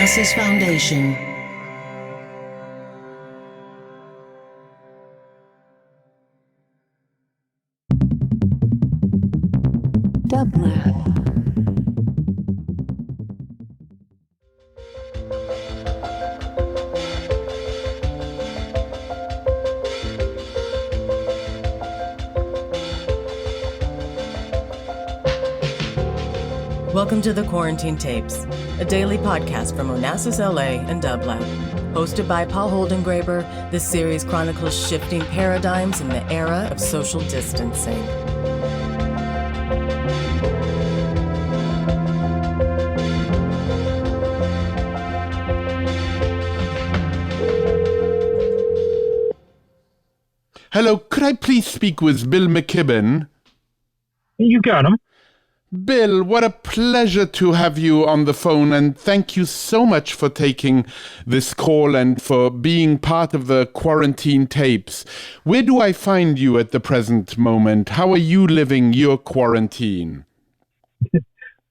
Onassis Foundation. Dublab. Welcome to the Quarantine Tapes, a daily podcast from Onassis LA and Dublab. Hosted by Paul Holdengräber, this series chronicles shifting paradigms in the era of social distancing. Hello, could I please speak with Bill McKibben? You got him. Bill, what a pleasure to have you on the phone, and thank you so much for taking this call and for being part of the Quarantine Tapes. Where do I find you at the present moment? How are you living your quarantine?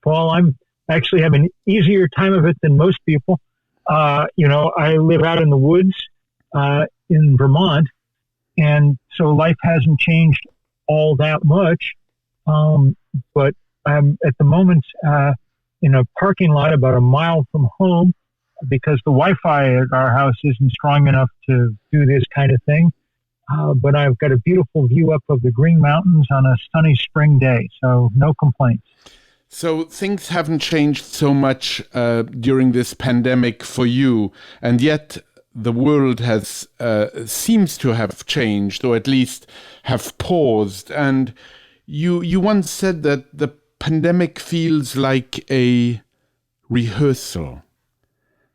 Paul, I'm actually having an easier time of it than most people. I live out in the woods in Vermont, and so life hasn't changed all that much, but I'm at the moment in a parking lot about a mile from home because the Wi-Fi at our house isn't strong enough to do this kind of thing. But I've got a beautiful view up of the Green Mountains on a sunny spring day, so no complaints. So things haven't changed so much during this pandemic for you, and yet the world has seems to have changed, or at least have paused. And you once said that the pandemic feels like a rehearsal,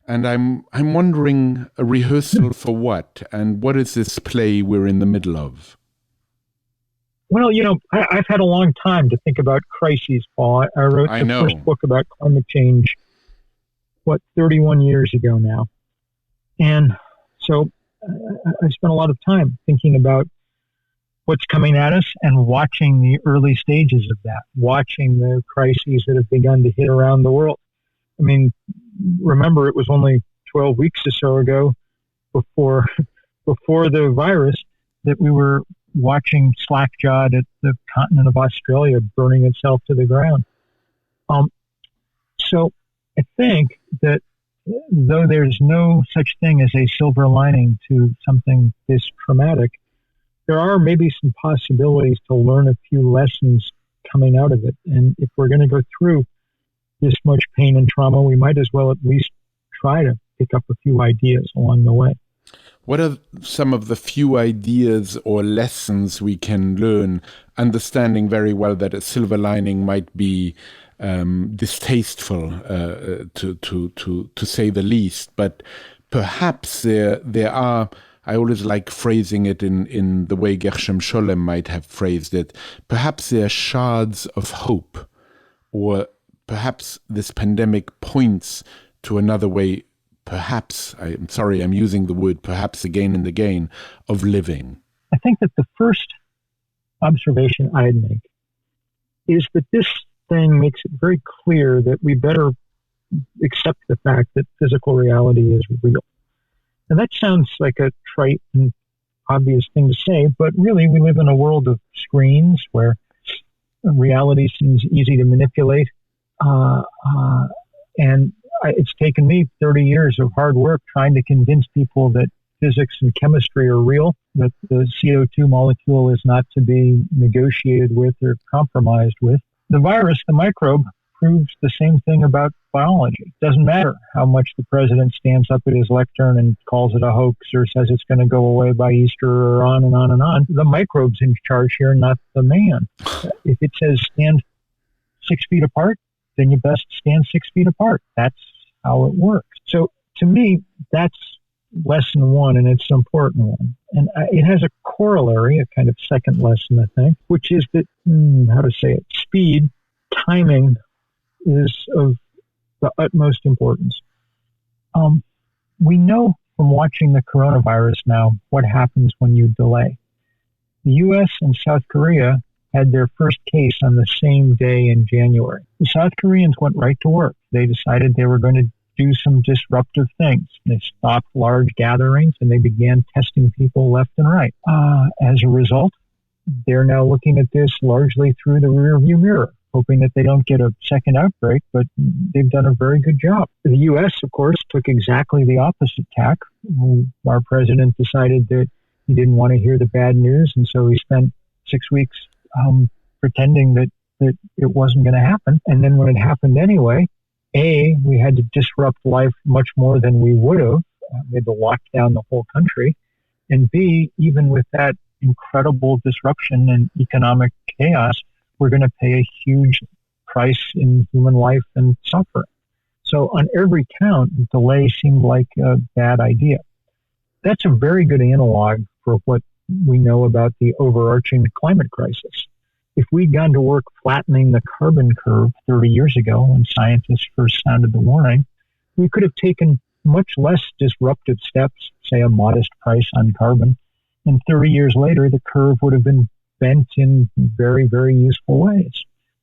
and I'm wondering, a rehearsal for what, and what is this play we're in the middle of? Well, I've had a long time to think about crises, Paul. I wrote the first book about climate change, 31 years ago now, and so I spent a lot of time thinking about what's coming at us and watching the early stages of that, watching the crises that have begun to hit around the world. I mean, remember, it was only 12 weeks or so ago before the virus that we were watching slack-jawed at the continent of Australia burning itself to the ground. So I think that though there's no such thing as a silver lining to something this traumatic, there are maybe some possibilities to learn a few lessons coming out of it. And if we're going to go through this much pain and trauma, we might as well at least try to pick up a few ideas along the way. What are some of the few ideas or lessons we can learn, understanding very well that a silver lining might be distasteful, to say the least, but perhaps there are, I always like phrasing it in the way Gershom Scholem might have phrased it. Perhaps there are shards of hope, or perhaps this pandemic points to another way, perhaps, I'm sorry, I'm using the word perhaps again and again, of living. I think that the first observation I'd make is that this thing makes it very clear that we better accept the fact that physical reality is real. And that sounds like a trite and obvious thing to say, but really we live in a world of screens where reality seems easy to manipulate. And it's taken me 30 years of hard work trying to convince people that physics and chemistry are real, that the CO2 molecule is not to be negotiated with or compromised with. The virus, the microbe, proves the same thing about biology. It doesn't matter how much the president stands up at his lectern and calls it a hoax or says it's going to go away by Easter or on and on and on. The microbe's in charge here, not the man. If it says stand 6 feet apart, then you best stand 6 feet apart. That's how it works. So to me, that's lesson one, and it's an important one. And it has a corollary, a kind of second lesson, I think, which is that, speed, timing is of the utmost importance. We know from watching the coronavirus now what happens when you delay. The U.S. and South Korea had their first case on the same day in January. The South Koreans went right to work. They decided they were going to do some disruptive things. They stopped large gatherings and they began testing people left and right. As a result, they're now looking at this largely through the rearview mirror, hoping that they don't get a second outbreak, but they've done a very good job. The U.S., of course, took exactly the opposite tack. Our president decided that he didn't want to hear the bad news, and so he spent 6 weeks pretending that it wasn't going to happen. And then when it happened anyway, A, we had to disrupt life much more than we would have. We had to lock down the whole country. And B, even with that incredible disruption and economic chaos, we're going to pay a huge price in human life and suffering. So on every count, the delay seemed like a bad idea. That's a very good analog for what we know about the overarching climate crisis. If we'd gone to work flattening the carbon curve 30 years ago when scientists first sounded the warning, we could have taken much less disruptive steps, say a modest price on carbon, and 30 years later, the curve would have been bent in very, very useful ways.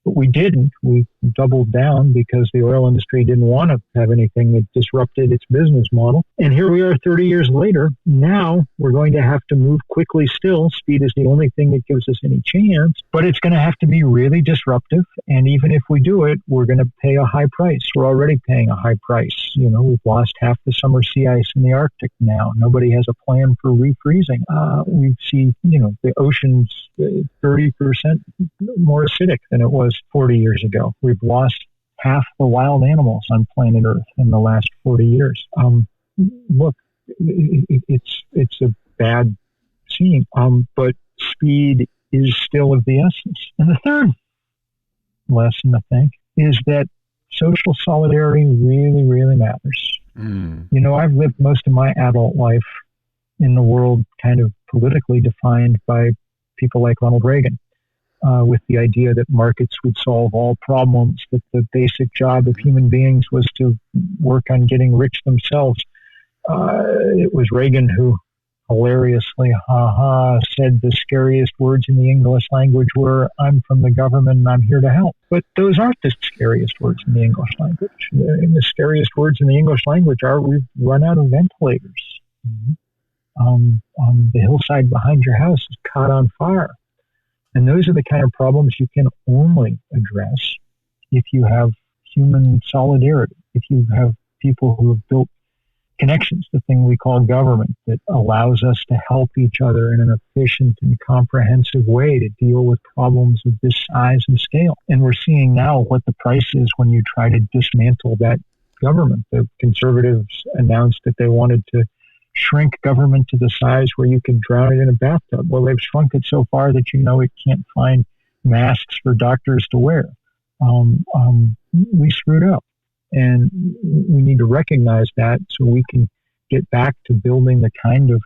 But we didn't. We doubled down because the oil industry didn't want to have anything that disrupted its business model. And here we are 30 years later. Now we're going to have to move quickly still. Speed is the only thing that gives us any chance, but it's going to have to be really disruptive. And even if we do it, we're going to pay a high price. We're already paying a high price. You know, we've lost half the summer sea ice in the Arctic now. Nobody has a plan for refreezing. We see, the ocean's 30% more acidic than it was 40 years ago. We've lost half the wild animals on planet Earth in the last 40 years. Look, it's a bad scene, but speed is still of the essence. And the third lesson, I think, is that social solidarity really, really matters. I've lived most of my adult life in the world kind of politically defined by people like Ronald Reagan, with the idea that markets would solve all problems, that the basic job of human beings was to work on getting rich themselves. It was Reagan who hilariously, said the scariest words in the English language were, "I'm from the government and I'm here to help." But those aren't the scariest words in the English language. The scariest words in the English language are, "We've run out of ventilators. The hillside behind your house is caught on fire." And those are the kind of problems you can only address if you have human solidarity, if you have people who have built connections, the thing we call government, that allows us to help each other in an efficient and comprehensive way to deal with problems of this size and scale. And we're seeing now what the price is when you try to dismantle that government. The conservatives announced that they wanted to shrink government to the size where you could drown it in a bathtub. Well, they've shrunk it so far that it can't find masks for doctors to wear. We screwed up. And we need to recognize that so we can get back to building the kind of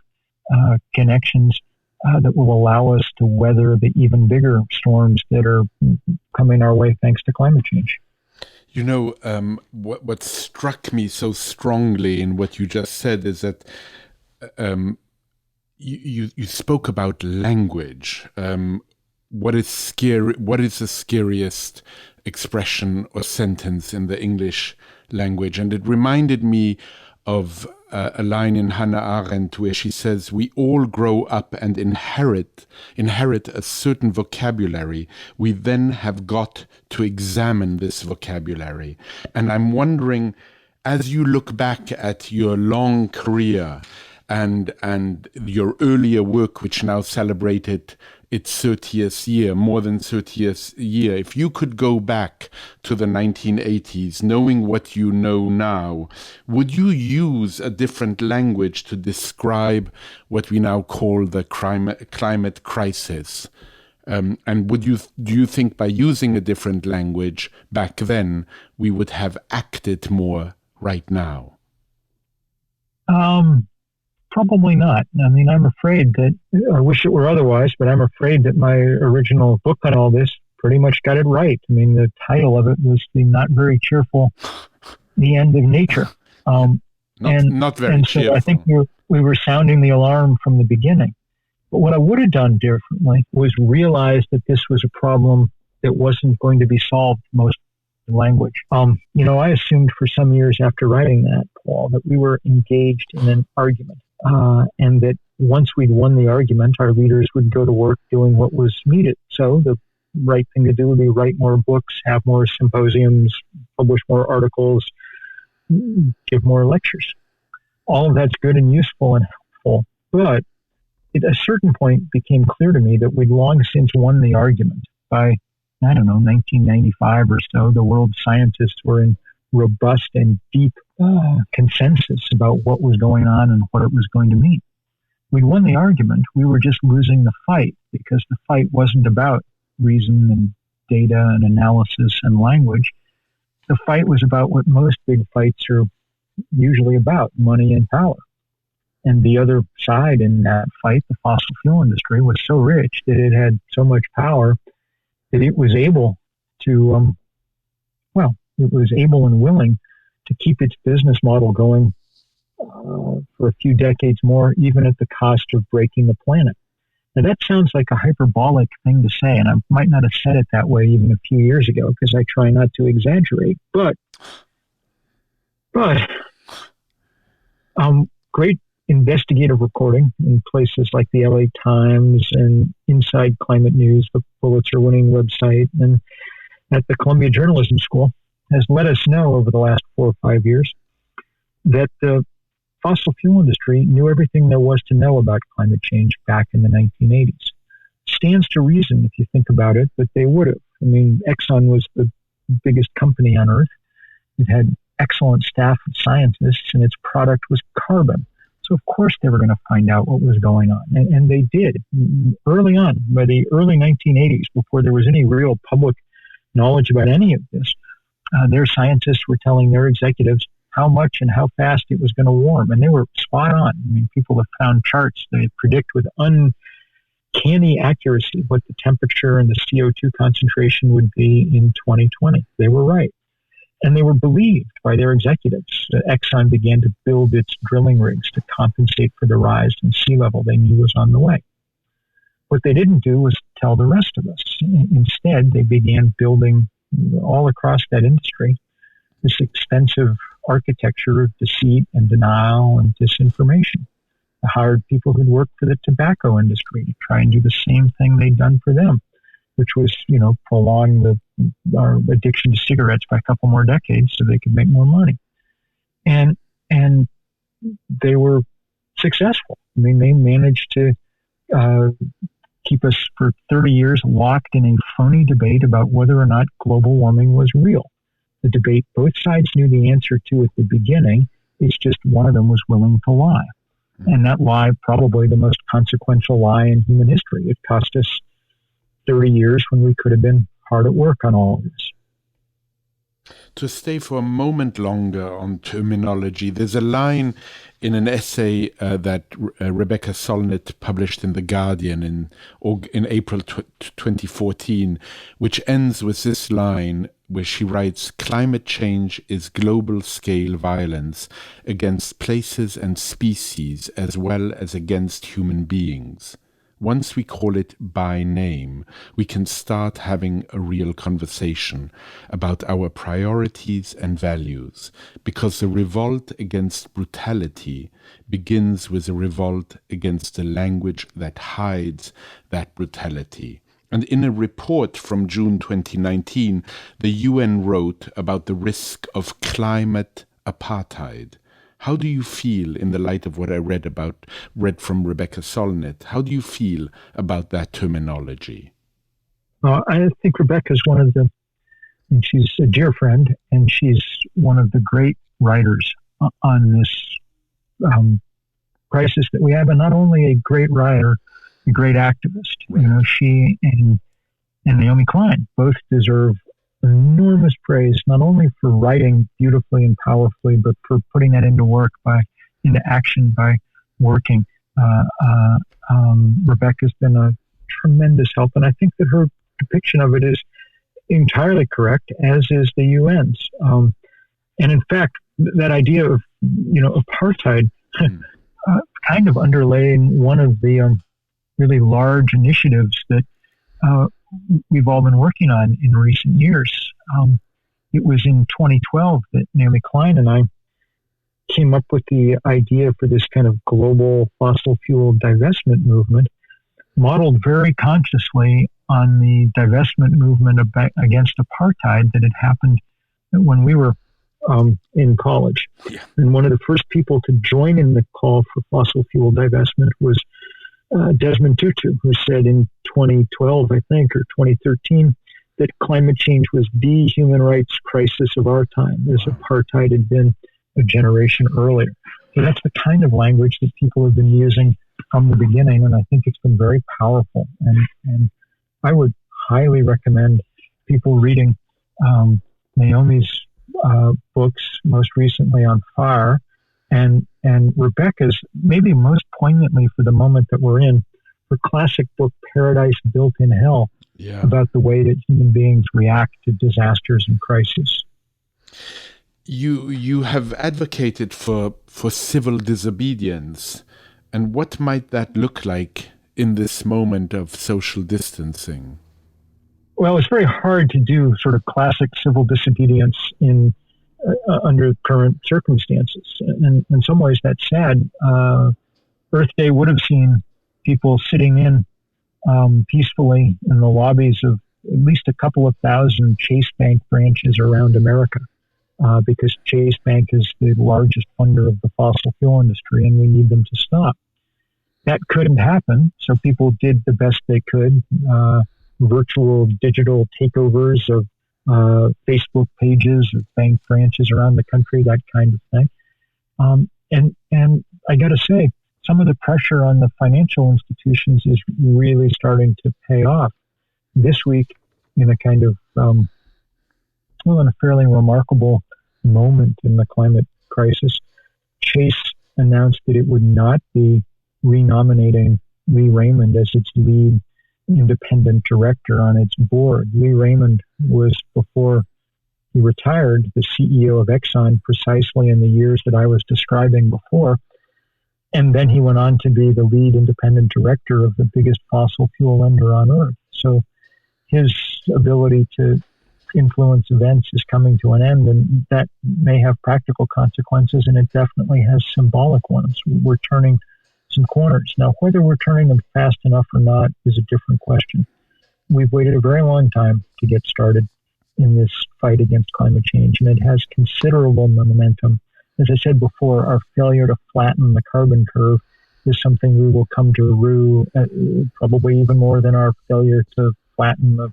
connections that will allow us to weather the even bigger storms that are coming our way thanks to climate change. What struck me so strongly in what you just said is that you spoke about language. What is scary? What is the scariest expression or sentence in the English language? And it reminded me of a line in Hannah Arendt where she says, "We all grow up and inherit a certain vocabulary. We then have got to examine this vocabulary." And I'm wondering, as you look back at your long career and your earlier work, which now celebrated its 30th year, more than 30th year, if you could go back to the 1980s, knowing what you know now, would you use a different language to describe what we now call the climate crisis? And do you think by using a different language back then, we would have acted more right now? Probably not. I mean, I'm afraid that, I wish it were otherwise, but I'm afraid that my original book on all this pretty much got it right. I mean, the title of it was The Not Very Cheerful, The End of Nature. Not very cheerful. So I think we were sounding the alarm from the beginning. But what I would have done differently was realize that this was a problem that wasn't going to be solved most language. I assumed for some years after writing that, Paul, that we were engaged in an argument, and that once we'd won the argument, our leaders would go to work doing what was needed. So the right thing to do would be write more books, have more symposiums, publish more articles, give more lectures. All of that's good and useful and helpful, but at a certain point became clear to me that we'd long since won the argument. By, 1995 or so, the world scientists were in robust and deep consensus about what was going on and what it was going to mean. We'd won the argument. We were just losing the fight, because the fight wasn't about reason and data and analysis and language. The fight was about what most big fights are usually about: money and power. And the other side in that fight, the fossil fuel industry, was so rich that it had so much power that it was able to, it was able and willing to keep its business model going for a few decades more, even at the cost of breaking the planet. Now, that sounds like a hyperbolic thing to say, and I might not have said it that way even a few years ago, because I try not to exaggerate. But great investigative reporting in places like the LA Times and Inside Climate News, the Pulitzer-winning website, and at the Columbia Journalism School has let us know over the last 4 or 5 years that the fossil fuel industry knew everything there was to know about climate change back in the 1980s. Stands to reason, if you think about it, that they would have. Exxon was the biggest company on Earth. It had excellent staff of scientists, and its product was carbon. So, of course, they were going to find out what was going on. And they did early on, by the early 1980s, before there was any real public knowledge about any of this. Their scientists were telling their executives how much and how fast it was going to warm. And they were spot on. People have found charts that predict with uncanny accuracy what the temperature and the CO2 concentration would be in 2020. They were right. And they were believed by their executives. Exxon began to build its drilling rigs to compensate for the rise in sea level they knew was on the way. What they didn't do was tell the rest of us. Instead, they began building all across that industry this expensive architecture of deceit and denial and disinformation. They hired people who'd worked for the tobacco industry to try and do the same thing they'd done for them, which was, prolong our addiction to cigarettes by a couple more decades so they could make more money. And they were successful. They managed to keep us for 30 years locked in a phony debate about whether or not global warming was real. The debate both sides knew the answer to at the beginning. It's just one of them was willing to lie. And that lie, probably the most consequential lie in human history. It cost us 30 years when we could have been hard at work on all of this. To stay for a moment longer on terminology, there's a line in an essay that Rebecca Solnit published in The Guardian in April 2014, which ends with this line where she writes, "Climate change is global-scale violence against places and species as well as against human beings. Once we call it by name, we can start having a real conversation about our priorities and values, because the revolt against brutality begins with a revolt against the language that hides that brutality." And in a report from June 2019, the UN wrote about the risk of climate apartheid. How do you feel, in the light of what I read from Rebecca Solnit, how do you feel about that terminology? I think Rebecca's she's a dear friend, and she's one of the great writers on this crisis that we have, and not only a great writer, a great activist. Right. She and Naomi Klein both deserve enormous praise, not only for writing beautifully and powerfully, but for putting that into action by working. Rebecca's been a tremendous help, and I think that her depiction of it is entirely correct, as is the UN's. And in fact, that idea of apartheid kind of underlaying one of the really large initiatives that we've all been working on in recent years. it was in 2012 that Naomi Klein and I came up with the idea for this kind of global fossil fuel divestment movement, modeled very consciously on the divestment movement against apartheid that had happened when we were in college. Yeah. And one of the first people to join in the call for fossil fuel divestment was Desmond Tutu, who said in 2012, I think, or 2013, that climate change was the human rights crisis of our time, as apartheid had been a generation earlier. So that's the kind of language that people have been using from the beginning, and I think it's been very powerful. And I would highly recommend people reading Naomi's books, most recently on fire, and Rebecca's, maybe most poignantly for the moment that we're in, her classic book, Paradise Built in Hell, about the way that human beings react to disasters and crises. You have advocated for civil disobedience, and what might that look like in this moment of social distancing? Well, it's very hard to do sort of classic civil disobedience in under current circumstances. And in some ways, that's sad. Earth Day would have seen people sitting in peacefully in the lobbies of at least a couple of thousand Chase Bank branches around America, because Chase Bank is the largest funder of the fossil fuel industry, and we need them to stop. That couldn't happen, so people did the best they could. Virtual digital takeovers of Facebook pages of bank branches around the country, that kind of thing. And I got to say, some of the pressure on the financial institutions is really starting to pay off. This week, in a kind of, in a fairly remarkable moment in the climate crisis, Chase announced that it would not be renominating Lee Raymond as its lead independent director on its board. Lee Raymond was, before he retired, the CEO of Exxon precisely in the years that I was describing before. And then he went on to be the lead independent director of the biggest fossil fuel lender on earth. So his ability to influence events is coming to an end, and that may have practical consequences, and it definitely has symbolic ones. We're turning some corners. Now, whether we're turning them fast enough or not is a different question. We've waited a very long time to get started in this fight against climate change, and it has considerable momentum. As I said before, our failure to flatten the carbon curve is something we will come to rue, probably even more than our failure to flatten the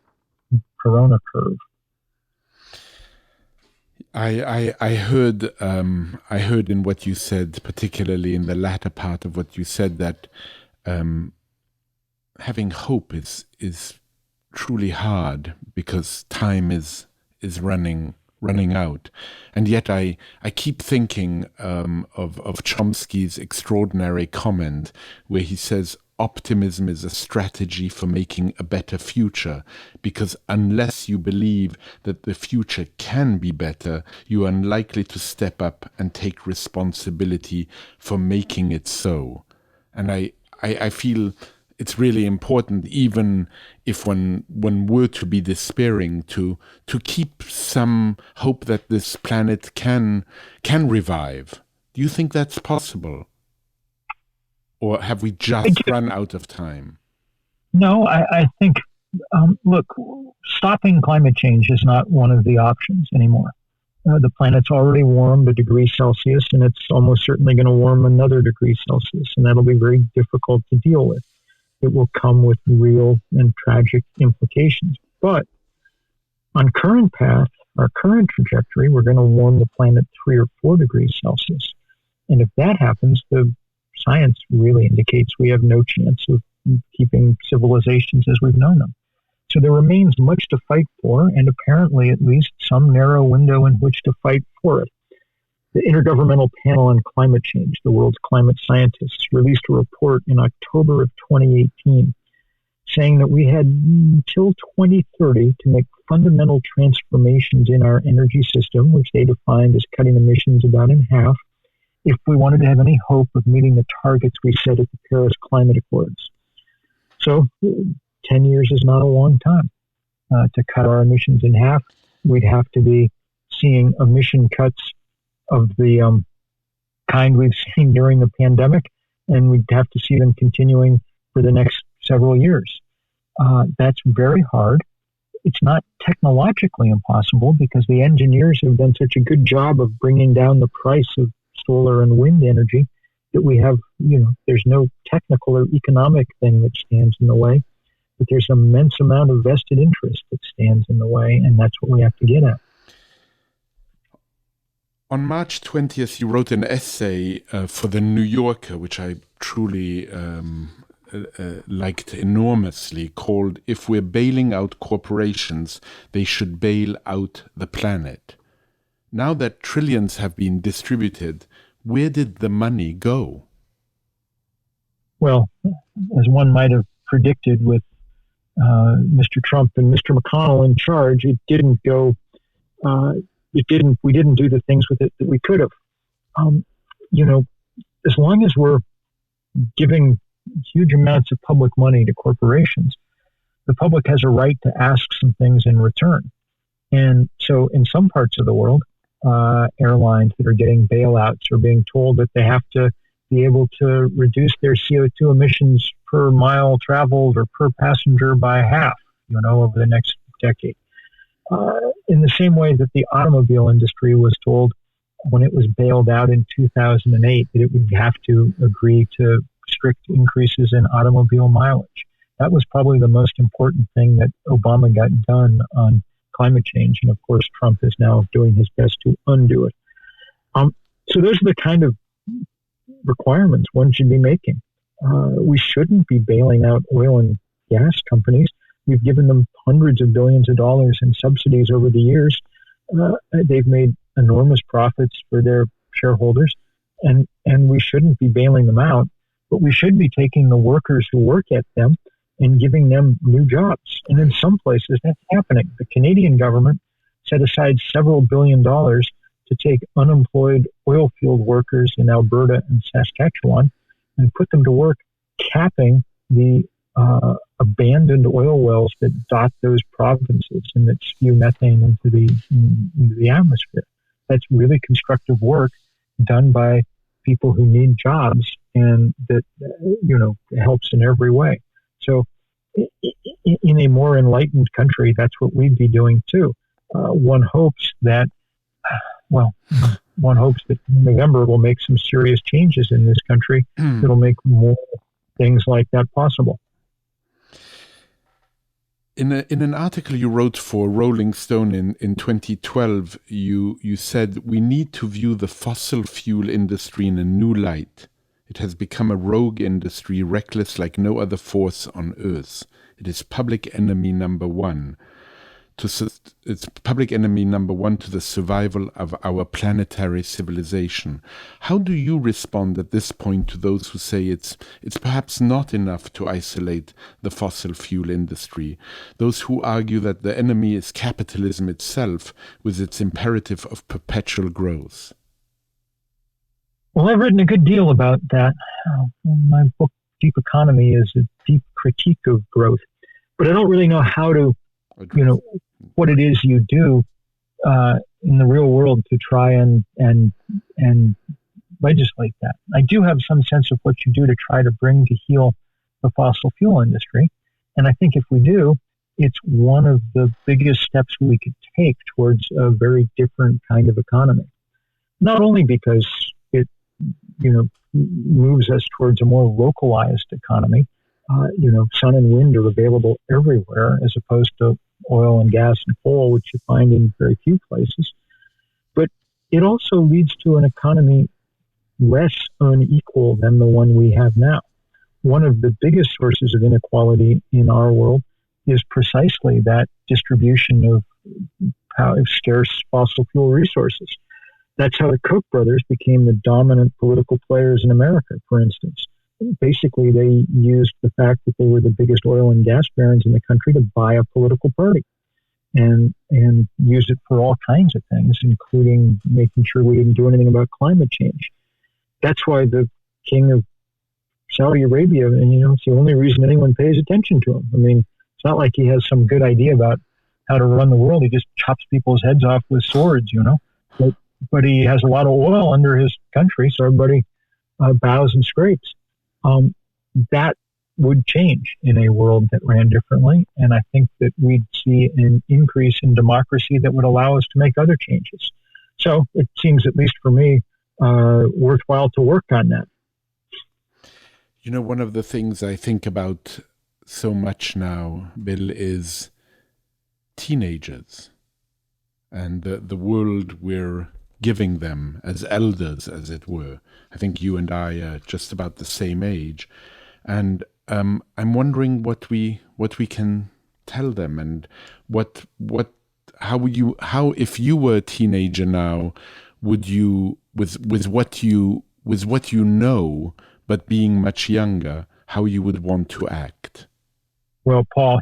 corona curve. I heard in what you said, particularly in the latter part of what you said, that having hope is truly hard because time is running out. And yet I keep thinking of Chomsky's extraordinary comment where he says, optimism is a strategy for making a better future, because unless you believe that the future can be better, you are unlikely to step up and take responsibility for making it so. And I feel it's really important, even if one were to be despairing, to keep some hope that this planet can revive. Do you think that's possible? Or have we just run out of time? No, I think, look, stopping climate change is not one of the options anymore. The planet's already warmed a degree Celsius, and it's almost certainly going to warm another degree Celsius, and that'll be very difficult to deal with. It will come with real and tragic implications. But on current path, our current trajectory, we're going to warm the planet 3 or 4 degrees Celsius. And if that happens, the science really indicates we have no chance of keeping civilizations as we've known them. So there remains much to fight for, and apparently at least some narrow window in which to fight for it. The Intergovernmental Panel on Climate Change, the world's climate scientists, released a report in October of 2018 saying that we had until 2030 to make fundamental transformations in our energy system, which they defined as cutting emissions about in half, if we wanted to have any hope of meeting the targets we set at the Paris Climate Accords. So 10 years is not a long time to cut our emissions in half. We'd have to be seeing emission cuts of the kind we've seen during the pandemic, and we'd have to see them continuing for the next several years. That's very hard. It's not technologically impossible because the engineers have done such a good job of bringing down the price of solar and wind energy that we have, there's no technical or economic thing that stands in the way, but there's an immense amount of vested interest that stands in the way, and that's what we have to get at. On March 20th, you wrote an essay for The New Yorker, which I truly liked enormously, called "If We're Bailing Out Corporations, They Should Bail Out the Planet." Now that trillions have been distributed, where did the money go? Well, as one might have predicted with Mr. Trump and Mr. McConnell in charge, it didn't go. We didn't do the things with it that we could have. As long as we're giving huge amounts of public money to corporations, the public has a right to ask some things in return. And so in some parts of the world, airlines that are getting bailouts are being told that they have to be able to reduce their CO2 emissions per mile traveled or per passenger by half, over the next decade. In the same way that the automobile industry was told when it was bailed out in 2008 that it would have to agree to strict increases in automobile mileage. That was probably the most important thing that Obama got done on climate change. And of course, Trump is now doing his best to undo it. So those are the kind of requirements one should be making. We shouldn't be bailing out oil and gas companies. We've given them hundreds of billions of dollars in subsidies over the years. They've made enormous profits for their shareholders, and we shouldn't be bailing them out, but we should be taking the workers who work at them and giving them new jobs. And in some places, that's happening. The Canadian government set aside several $1 billion to take unemployed oil field workers in Alberta and Saskatchewan and put them to work capping the abandoned oil wells that dot those provinces and that spew methane into the atmosphere. That's really constructive work done by people who need jobs, and that helps in every way. So in a more enlightened country, that's what we'd be doing too. One hopes that November will make some serious changes in this country that'll make more things like that possible. In an article you wrote for Rolling Stone in 2012, you said, "We need to view the fossil fuel industry in a new light. It has become a rogue industry, reckless like no other force on earth. It is public enemy number one. It's public enemy number one to the survival of our planetary civilization." How do you respond at this point to those who say it's perhaps not enough to isolate the fossil fuel industry, those who argue that the enemy is capitalism itself with its imperative of perpetual growth? Well, I've written a good deal about that. My book, Deep Economy, is a deep critique of growth, but I don't really know how to, what it is you do in the real world to try and legislate that. I do have some sense of what you do to try to bring to heel the fossil fuel industry. And I think if we do, it's one of the biggest steps we could take towards a very different kind of economy. Not only because it, moves us towards a more localized economy. Sun and wind are available everywhere as opposed to oil and gas and coal, which you find in very few places. But it also leads to an economy less unequal than the one we have now. One of the biggest sources of inequality in our world is precisely that distribution of scarce fossil fuel resources. That's how the Koch brothers became the dominant political players in America, for instance. Basically, they used the fact that they were the biggest oil and gas barons in the country to buy a political party and use it for all kinds of things, including making sure we didn't do anything about climate change. That's why the king of Saudi Arabia, and it's the only reason anyone pays attention to him. I mean, it's not like he has some good idea about how to run the world. He just chops people's heads off with swords, but he has a lot of oil under his country, so everybody bows and scrapes. That would change in a world that ran differently, and I think that we'd see an increase in democracy that would allow us to make other changes. So it seems, at least for me, worthwhile to work on that. One of the things I think about so much now, Bill, is teenagers and the world we're giving them as elders, as it were. I think you and I are just about the same age. And I'm wondering what we can tell them, and how if you were a teenager now, would you with what you know, but being much younger, how you would want to act? Well, Paul,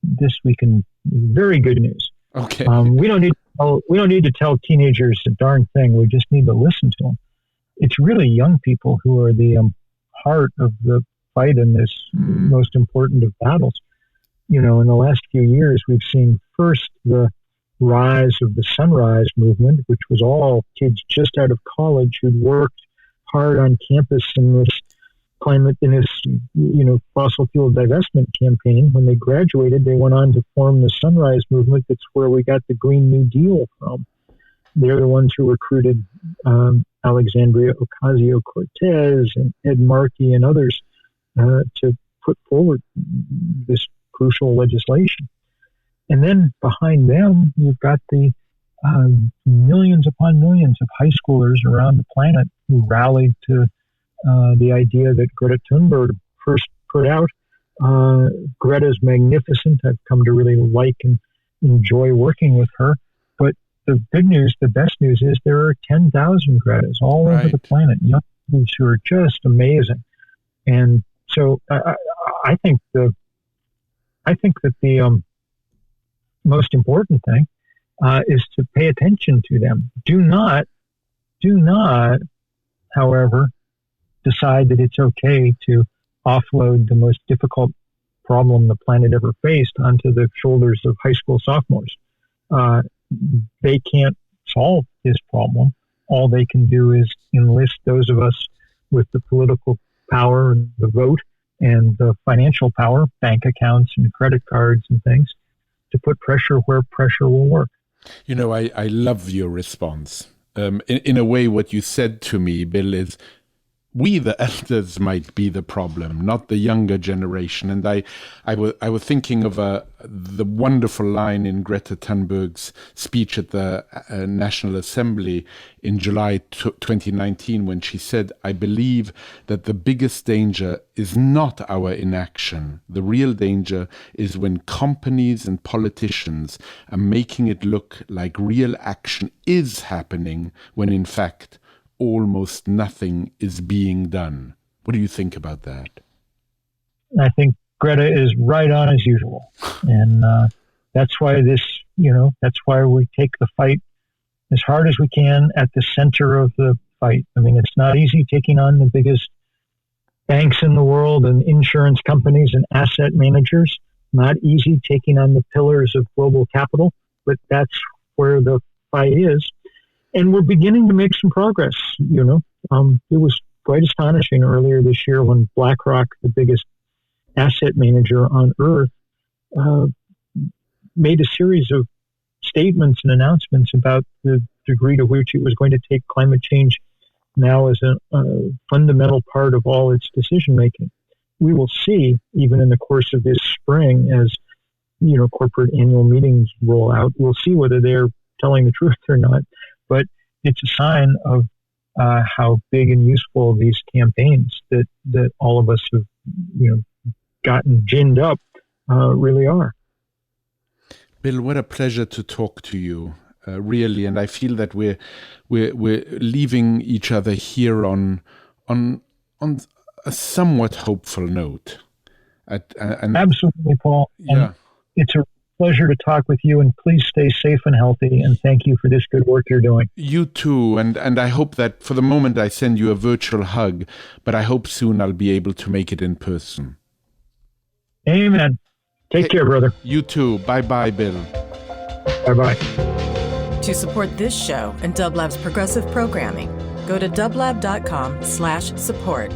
this week in very good news. Okay. We don't need to tell teenagers a darn thing. We just need to listen to them. It's really young people who are the heart of the fight in this most important of battles. In the last few years, we've seen first the rise of the Sunrise Movement, which was all kids just out of college who'd worked hard on campus in this fossil fuel divestment campaign. When they graduated, they went on to form the Sunrise Movement. That's where we got the Green New Deal from. They're the ones who recruited Alexandria Ocasio-Cortez and Ed Markey and others to put forward this crucial legislation. And then behind them, you've got the millions upon millions of high schoolers around the planet who rallied to the idea that Greta Thunberg first put out. Greta's magnificent. I've come to really like and enjoy working with her. But the good news, the best news is there are 10,000 Gretas all over the planet, young people who are just amazing. And so I think that the most important thing is to pay attention to them. Do not, however, decide that it's okay to offload the most difficult problem the planet ever faced onto the shoulders of high school sophomores. They can't solve this problem. All they can do is enlist those of us with the political power, the vote, and the financial power, bank accounts and credit cards and things, to put pressure where pressure will work. I love your response. In a way, what you said to me, Bill, is we, the elders, might be the problem, not the younger generation. And I was thinking of the wonderful line in Greta Thunberg's speech at the National Assembly in July 2019, when she said, "I believe that the biggest danger is not our inaction. The real danger is when companies and politicians are making it look like real action is happening, when in fact almost nothing is being done." What do you think about that? I think Greta is right on as usual. And that's why that's why we take the fight as hard as we can at the center of the fight. I mean, it's not easy taking on the biggest banks in the world and insurance companies and asset managers. Not easy taking on the pillars of global capital, but that's where the fight is. And we're beginning to make some progress, It was quite astonishing earlier this year when BlackRock, the biggest asset manager on Earth, made a series of statements and announcements about the degree to which it was going to take climate change now as a fundamental part of all its decision-making. We will see, even in the course of this spring, as corporate annual meetings roll out, we'll see whether they're telling the truth or not. But it's a sign of how big and useful these campaigns that all of us have, gotten ginned up really are. Bill, what a pleasure to talk to you, really. And I feel that we're leaving each other here on a somewhat hopeful note. Absolutely, Paul. Yeah. And it's a pleasure to talk with you, and please stay safe and healthy, and thank you for this good work you're doing. You too, and I hope that for the moment I send you a virtual hug, but I hope soon I'll be able to make it in person. Amen. Take care, brother. You too. Bye-bye, Bill. Bye-bye. To support this show and Dublab's progressive programming, go to dublab.com/support.